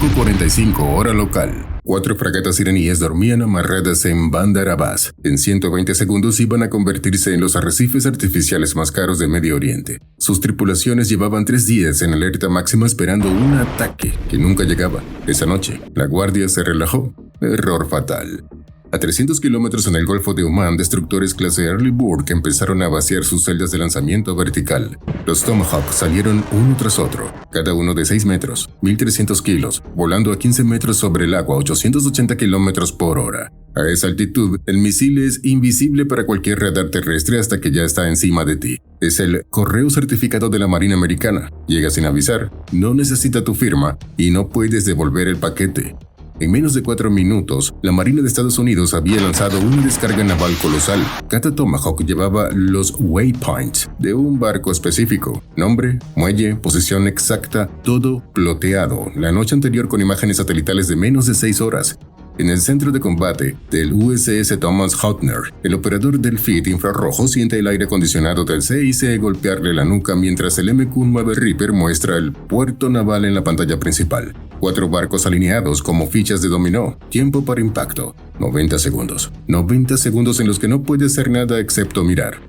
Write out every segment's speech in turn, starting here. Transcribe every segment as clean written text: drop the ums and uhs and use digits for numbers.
5:45 hora local. 4 fragatas iraníes dormían amarradas en Bandar Abbas. En 120 segundos iban a convertirse en los arrecifes artificiales más caros de Medio Oriente. Sus tripulaciones llevaban 3 días en alerta máxima esperando un ataque que nunca llegaba. Esa noche, la guardia se relajó. Error fatal. A 300 kilómetros en el Golfo de Omán, destructores clase Early Bird empezaron a vaciar sus celdas de lanzamiento vertical. Los Tomahawk salieron uno tras otro, cada uno de 6 metros, 1.300 kilos, volando a 15 metros sobre el agua, 880 kilómetros por hora. A esa altitud, el misil es invisible para cualquier radar terrestre hasta que ya está encima de ti. Es el correo certificado de la Marina Americana. Llega sin avisar, no necesita tu firma y no puedes devolver el paquete. En menos de 4 minutos, la Marina de Estados Unidos había lanzado una descarga naval colosal. Cada Tomahawk llevaba los waypoints de un barco específico. Nombre, muelle, posición exacta, todo ploteado la noche anterior con imágenes satelitales de menos de 6 horas. En el centro de combate del USS Thomas Hotner, el operador del FIT infrarrojo siente el aire acondicionado del CIC golpearle la nuca mientras el MQ-9 Reaper muestra el puerto naval en la pantalla principal. 4 barcos alineados como fichas de dominó. Tiempo para impacto. 90 segundos. 90 segundos en los que no puede hacer nada excepto mirar.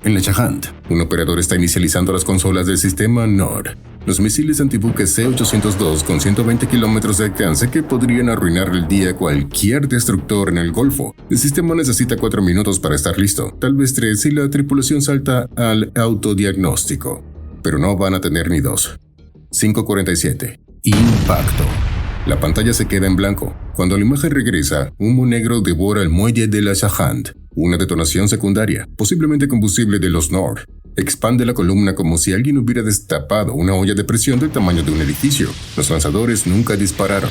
En la Shah Jan, un operador está inicializando las consolas del sistema NORD. Los misiles antibuques C-802 con 120 kilómetros de alcance que podrían arruinar el día a cualquier destructor en el Golfo. El sistema necesita 4 minutos para estar listo, tal vez 3 si la tripulación salta al autodiagnóstico. Pero no van a tener ni 2. 5:47. Impacto. La pantalla se queda en blanco. Cuando la imagen regresa, humo negro devora el muelle de la Shah Jan. Una detonación secundaria, posiblemente combustible de los NORD, expande la columna como si alguien hubiera destapado una olla de presión del tamaño de un edificio. Los lanzadores nunca dispararon.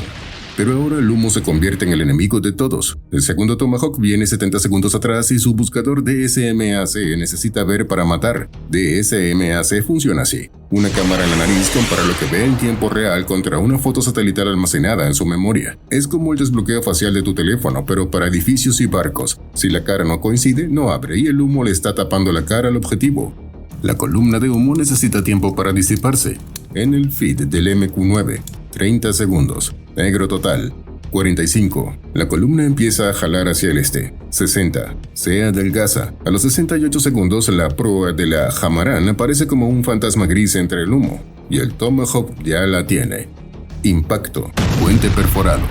Pero ahora el humo se convierte en el enemigo de todos. El segundo Tomahawk viene 70 segundos atrás y su buscador DSMAC necesita ver para matar. DSMAC funciona así. Una cámara en la nariz compara lo que ve en tiempo real contra una foto satelital almacenada en su memoria. Es como el desbloqueo facial de tu teléfono, pero para edificios y barcos. Si la cara no coincide, no abre y el humo le está tapando la cara al objetivo. La columna de humo necesita tiempo para disiparse. En el feed del MQ-9, 30 segundos. Negro total. 45. La columna empieza a jalar hacia el este. 60. Se adelgaza. A los 68 segundos, la proa de la Hamarán aparece como un fantasma gris entre el humo. Y el Tomahawk ya la tiene. Impacto. Puente perforado.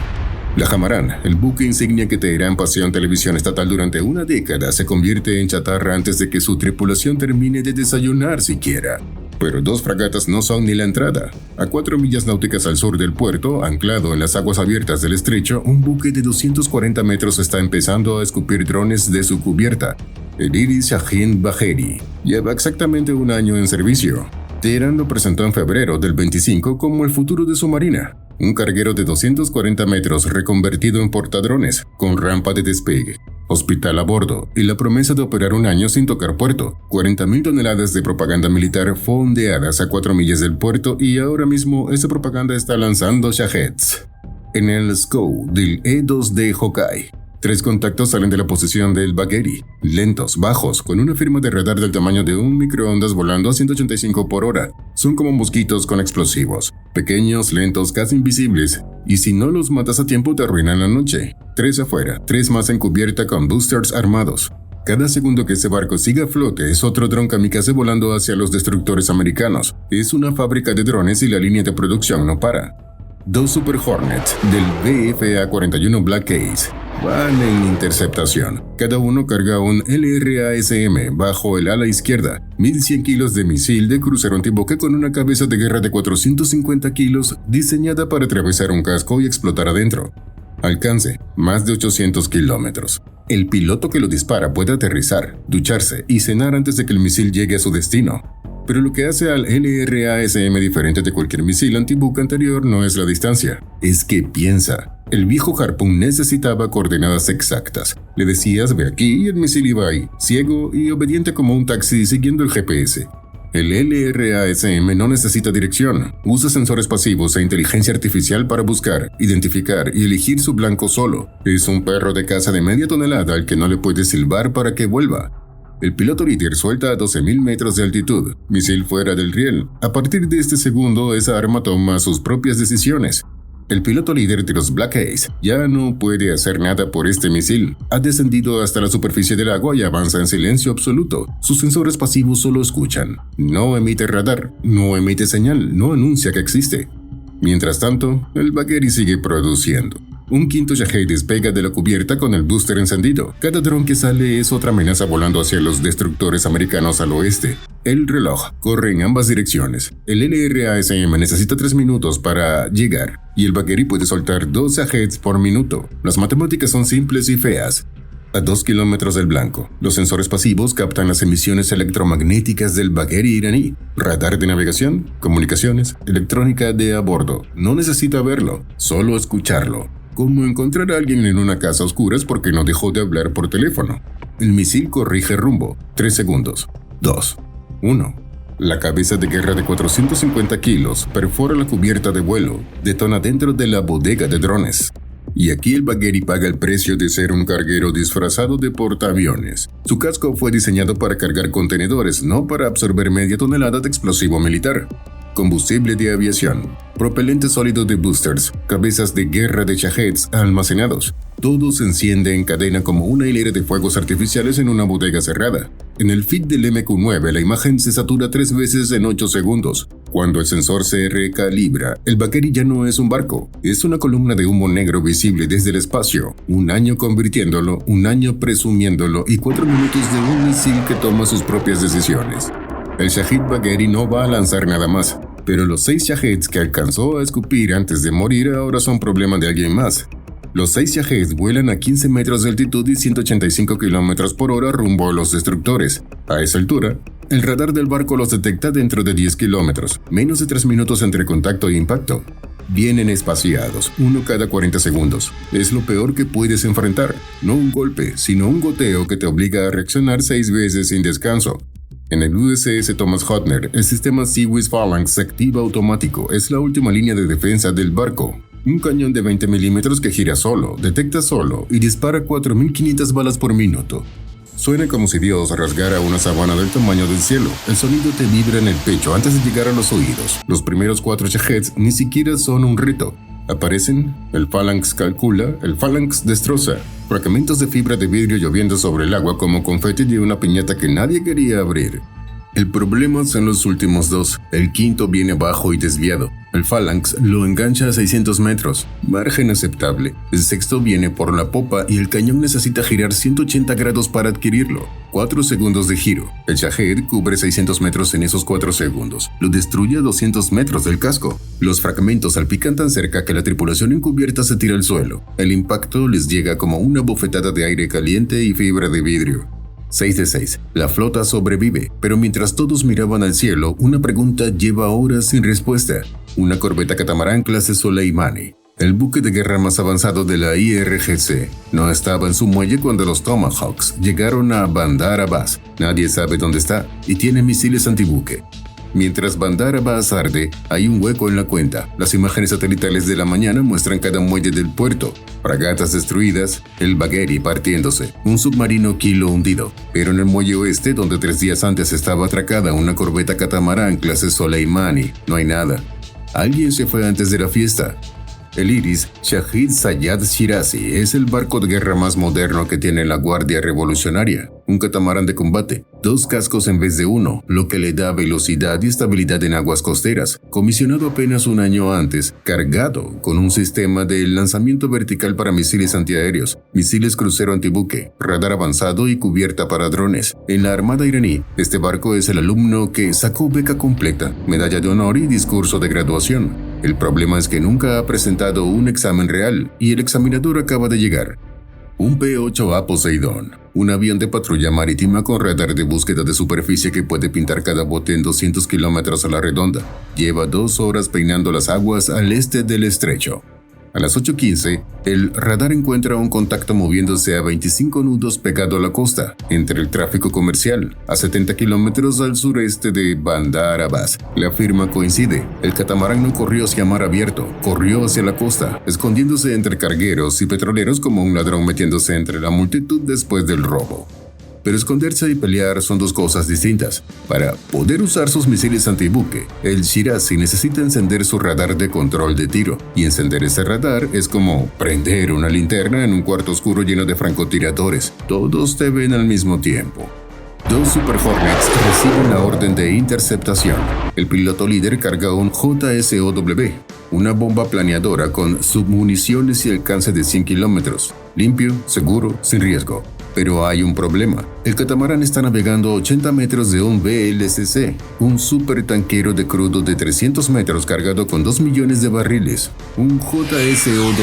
La Hamarán, el buque insignia que Teherán paseó en televisión estatal durante una década, se convierte en chatarra antes de que su tripulación termine de desayunar siquiera. Pero 2 fragatas no son ni la entrada. A 4 millas náuticas al sur del puerto, anclado en las aguas abiertas del estrecho, un buque de 240 metros está empezando a escupir drones de su cubierta. El Iris Shahin Baheri lleva exactamente 1 año en servicio. Teherán lo presentó en febrero del 25 como el futuro de su marina. Un carguero de 240 metros reconvertido en portadrones, con rampa de despegue, hospital a bordo y la promesa de operar 1 año sin tocar puerto. 40.000 toneladas de propaganda militar fondeadas a 4 millas del puerto y ahora mismo esa propaganda está lanzando Shaheds. En el SCO del E-2D Hawkeye, 3 contactos salen de la posición del Baheri, lentos, bajos, con una firma de radar del tamaño de un microondas volando a 185 por hora. Son como mosquitos con explosivos, pequeños, lentos, casi invisibles, y si no los matas a tiempo te arruinan la noche. 3 afuera, 3 más en cubierta con boosters armados. Cada segundo que ese barco siga a flote es otro dron kamikaze volando hacia los destructores americanos. Es una fábrica de drones y la línea de producción no para. 2 Super Hornets del BFA-41 Black Ace van en interceptación. Cada uno carga un LRASM bajo el ala izquierda, 1.100 kilos de misil de crucero antibuque con una cabeza de guerra de 450 kilos diseñada para atravesar un casco y explotar adentro. Alcance, más de 800 kilómetros. El piloto que lo dispara puede aterrizar, ducharse y cenar antes de que el misil llegue a su destino. Pero lo que hace al LRASM diferente de cualquier misil antibuque anterior no es la distancia, es que piensa. El viejo Harpoon necesitaba coordenadas exactas. Le decías ve aquí y el misil iba ahí, ciego y obediente como un taxi siguiendo el GPS. El LRASM no necesita dirección, usa sensores pasivos e inteligencia artificial para buscar, identificar y elegir su blanco solo. Es un perro de caza de media tonelada al que no le puedes silbar para que vuelva. El piloto líder suelta a 12.000 metros de altitud, misil fuera del riel. A partir de este segundo, esa arma toma sus propias decisiones. El piloto líder de los Black Ace ya no puede hacer nada por este misil. Ha descendido hasta la superficie del agua y avanza en silencio absoluto. Sus sensores pasivos solo escuchan. No emite radar, no emite señal, no anuncia que existe. Mientras tanto, el Bagheri sigue produciendo. Un quinto Shahed despega de la cubierta con el booster encendido. Cada dron que sale es otra amenaza volando hacia los destructores americanos al oeste. El reloj corre en ambas direcciones. El LRASM necesita 3 minutos para llegar, y el Bagheri puede soltar 2 Shaheds por minuto. Las matemáticas son simples y feas. A 2 kilómetros del blanco, los sensores pasivos captan las emisiones electromagnéticas del Bagheri iraní. Radar de navegación, comunicaciones, electrónica de a bordo. No necesita verlo, solo escucharlo. Como encontrar a alguien en una casa a oscuras porque no dejó de hablar por teléfono. El misil corrige rumbo. 3 segundos. 2. 1. La cabeza de guerra de 450 kilos perfora la cubierta de vuelo. Detona dentro de la bodega de drones. Y aquí el Bagheri paga el precio de ser un carguero disfrazado de portaaviones. Su casco fue diseñado para cargar contenedores, no para absorber media tonelada de explosivo militar. Combustible de aviación, propelente sólido de boosters, cabezas de guerra de Shaheds almacenados. Todo se enciende en cadena como una hilera de fuegos artificiales en una bodega cerrada. En el feed del MQ-9 la imagen se satura 3 veces en 8 segundos. Cuando el sensor se recalibra, el Bagheri ya no es un barco, es una columna de humo negro visible desde el espacio. Un año convirtiéndolo, un año presumiéndolo y 4 minutos de un misil que toma sus propias decisiones. El Shahed Bagheri no va a lanzar nada más, pero los 6 Shaheds que alcanzó a escupir antes de morir ahora son problema de alguien más. Los 6 Shaheds vuelan a 15 metros de altitud y 185 km por hora rumbo a los destructores. A esa altura, el radar del barco los detecta dentro de 10 kilómetros, menos de 3 minutos entre contacto e impacto. Vienen espaciados, uno cada 40 segundos. Es lo peor que puedes enfrentar, no un golpe, sino un goteo que te obliga a reaccionar 6 veces sin descanso. En el USS Thomas Hotner, el sistema Seawiz Phalanx se activa automático, es la última línea de defensa del barco. Un cañón de 20 milímetros que gira solo, detecta solo y dispara 4.500 balas por minuto. Suena como si Dios rasgara una sabana del tamaño del cielo. El sonido te vibra en el pecho antes de llegar a los oídos. Los primeros 4 Shaheds ni siquiera son un reto. Aparecen, el Phalanx calcula, el Phalanx destroza. Fragmentos de fibra de vidrio lloviendo sobre el agua como confeti de una piñata que nadie quería abrir. El problema son los últimos 2. El quinto viene bajo y desviado. El Phalanx lo engancha a 600 metros, margen aceptable. El sexto viene por la popa y el cañón necesita girar 180 grados para adquirirlo. 4 segundos de giro. El Shahed cubre 600 metros en esos 4 segundos. Lo destruye a 200 metros del casco. Los fragmentos salpican tan cerca que la tripulación encubierta se tira al suelo. El impacto les llega como una bofetada de aire caliente y fibra de vidrio. 6 de 6. La flota sobrevive, pero mientras todos miraban al cielo, una pregunta lleva horas sin respuesta. Una corbeta catamarán clase Soleimani, el buque de guerra más avanzado de la IRGC, no estaba en su muelle cuando los Tomahawks llegaron a Bandar Abbas. Nadie sabe dónde está y tiene misiles antibuque. Mientras Bandar Abbas arde, hay un hueco en la cuenta. Las imágenes satelitales de la mañana muestran cada muelle del puerto. Fragatas destruidas, el Bagheri partiéndose, un submarino Kilo hundido. Pero en el muelle oeste, donde 3 días antes estaba atracada una corbeta catamarán clase Soleimani, no hay nada. Alguien se fue antes de la fiesta. El Iris Shahid Zayed Shirazi es el barco de guerra más moderno que tiene la Guardia Revolucionaria. Un catamarán de combate, 2 cascos en vez de 1, lo que le da velocidad y estabilidad en aguas costeras. Comisionado apenas un año antes, cargado con un sistema de lanzamiento vertical para misiles antiaéreos, misiles crucero antibuque, radar avanzado y cubierta para drones. En la Armada iraní, este barco es el alumno que sacó beca completa, medalla de honor y discurso de graduación. El problema es que nunca ha presentado un examen real y el examinador acaba de llegar. Un P-8A Poseidón, un avión de patrulla marítima con radar de búsqueda de superficie que puede pintar cada bote en 200 kilómetros a la redonda. Lleva 2 horas peinando las aguas al este del estrecho. A las 8:15, el radar encuentra un contacto moviéndose a 25 nudos pegado a la costa, entre el tráfico comercial, a 70 kilómetros al sureste de Bandar Abbas. La firma coincide. El catamarán no corrió hacia mar abierto, corrió hacia la costa, escondiéndose entre cargueros y petroleros como un ladrón metiéndose entre la multitud después del robo. Pero esconderse y pelear son dos cosas distintas. Para poder usar sus misiles antibuque, el Shirazi necesita encender su radar de control de tiro. Y encender ese radar es como prender una linterna en un cuarto oscuro lleno de francotiradores. Todos te ven al mismo tiempo. Dos Super Hornets reciben la orden de interceptación. El piloto líder carga un JSOW, una bomba planeadora con submuniciones y alcance de 100 kilómetros. Limpio, seguro, sin riesgo. Pero hay un problema. El catamarán está navegando a 80 metros de un VLCC, un supertanquero de crudo de 300 metros cargado con 2 millones de barriles. Un JSOW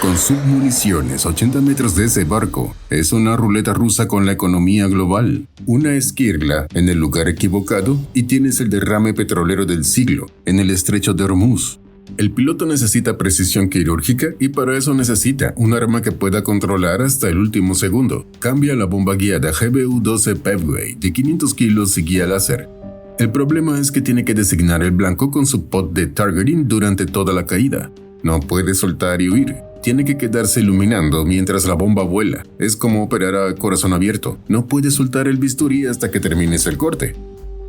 con submuniciones a 80 metros de ese barco. Es una ruleta rusa con la economía global. Una esquirla en el lugar equivocado y tienes el derrame petrolero del siglo, en el estrecho de Hormuz. El piloto necesita precisión quirúrgica y para eso necesita un arma que pueda controlar hasta el último segundo. Cambia la bomba guiada GBU-12 Pevway de 500 kilos y guía láser. El problema es que tiene que designar el blanco con su pod de targeting durante toda la caída. No puede soltar y huir. Tiene que quedarse iluminando mientras la bomba vuela. Es como operar a corazón abierto. No puede soltar el bisturí hasta que termines el corte.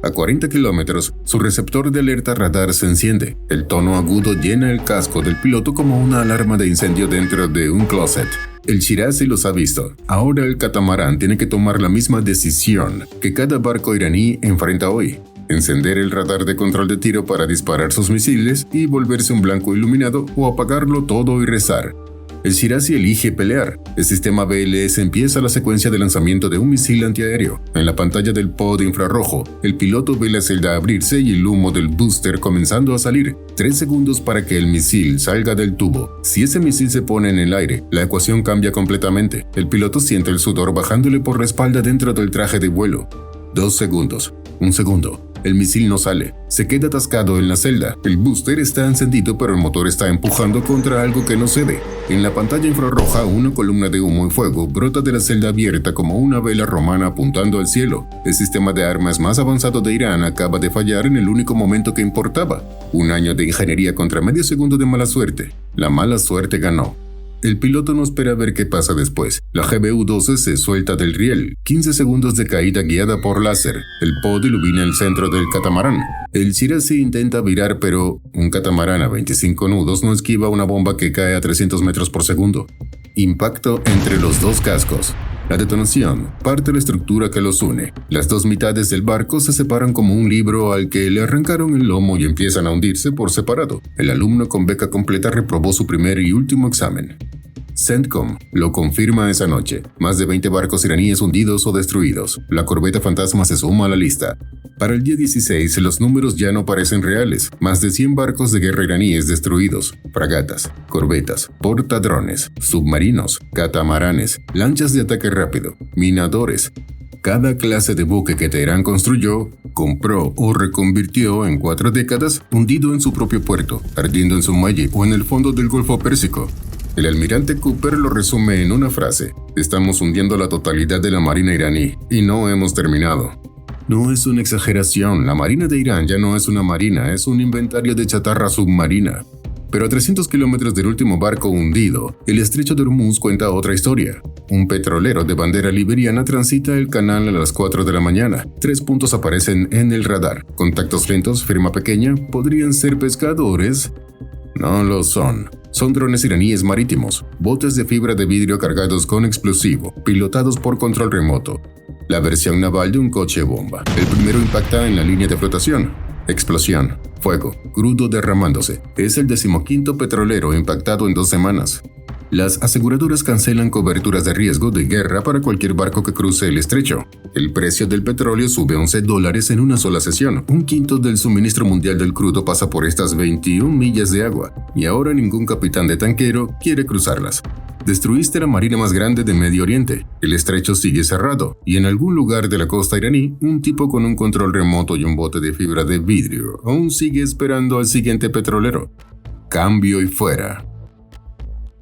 A 40 kilómetros, su receptor de alerta radar se enciende. El tono agudo llena el casco del piloto como una alarma de incendio dentro de un closet. El Shirazi los ha visto. Ahora el catamarán tiene que tomar la misma decisión que cada barco iraní enfrenta hoy. Encender el radar de control de tiro para disparar sus misiles y volverse un blanco iluminado o apagarlo todo y rezar. El Shirazi elige pelear. El sistema BLS empieza la secuencia de lanzamiento de un misil antiaéreo. En la pantalla del pod infrarrojo, el piloto ve la celda abrirse y el humo del booster comenzando a salir. 3 segundos para que el misil salga del tubo. Si ese misil se pone en el aire, la ecuación cambia completamente. El piloto siente el sudor bajándole por la espalda dentro del traje de vuelo. 2 segundos. 1 segundo. El misil no sale. Se queda atascado en la celda. El booster está encendido pero el motor está empujando contra algo que no cede. En la pantalla infrarroja, una columna de humo y fuego brota de la celda abierta como una vela romana apuntando al cielo. El sistema de armas más avanzado de Irán acaba de fallar en el único momento que importaba. 1 año de ingeniería contra medio segundo de mala suerte. La mala suerte ganó. El piloto no espera ver qué pasa después. La GBU-12 se suelta del riel. 15 segundos de caída guiada por láser. El pod ilumina el centro del catamarán. El Shirazi intenta virar, pero un catamarán a 25 nudos no esquiva una bomba que cae a 300 metros por segundo. Impacto entre los dos cascos. La detonación parte la estructura que los une. Las dos mitades del barco se separan como un libro al que le arrancaron el lomo y empiezan a hundirse por separado. El alumno con beca completa reprobó su primer y último examen. CENTCOM lo confirma esa noche. Más de 20 barcos iraníes hundidos o destruidos. La corbeta fantasma se suma a la lista. Para el día 16, los números ya no parecen reales. Más de 100 barcos de guerra iraníes destruidos. Fragatas, corbetas, portadrones, submarinos, catamaranes, lanchas de ataque rápido, minadores. Cada clase de buque que Teherán construyó, compró o reconvirtió en 4 décadas, hundido en su propio puerto, ardiendo en su muelle o en el fondo del Golfo Pérsico. El almirante Cooper lo resume en una frase: estamos hundiendo la totalidad de la marina iraní y no hemos terminado. No es una exageración, la marina de Irán ya no es una marina, es un inventario de chatarra submarina. Pero a 300 kilómetros del último barco hundido, el estrecho de Hormuz cuenta otra historia. Un petrolero de bandera liberiana transita el canal a las 4 de la mañana. 3 puntos aparecen en el radar. Contactos lentos, firma pequeña, ¿podrían ser pescadores? No lo son. Son drones iraníes marítimos, botes de fibra de vidrio cargados con explosivo, pilotados por control remoto. La versión naval de un coche bomba. El primero impacta en la línea de flotación. Explosión, fuego, crudo derramándose. Es el 15º petrolero impactado en 2 semanas. Las aseguradoras cancelan coberturas de riesgo de guerra para cualquier barco que cruce el estrecho. El precio del petróleo sube $11 en una sola sesión. 1/5 del suministro mundial del crudo pasa por estas 21 millas de agua, y ahora ningún capitán de tanquero quiere cruzarlas. Destruiste la marina más grande de Medio Oriente. El estrecho sigue cerrado, y en algún lugar de la costa iraní, un tipo con un control remoto y un bote de fibra de vidrio aún sigue esperando al siguiente petrolero. Cambio y fuera.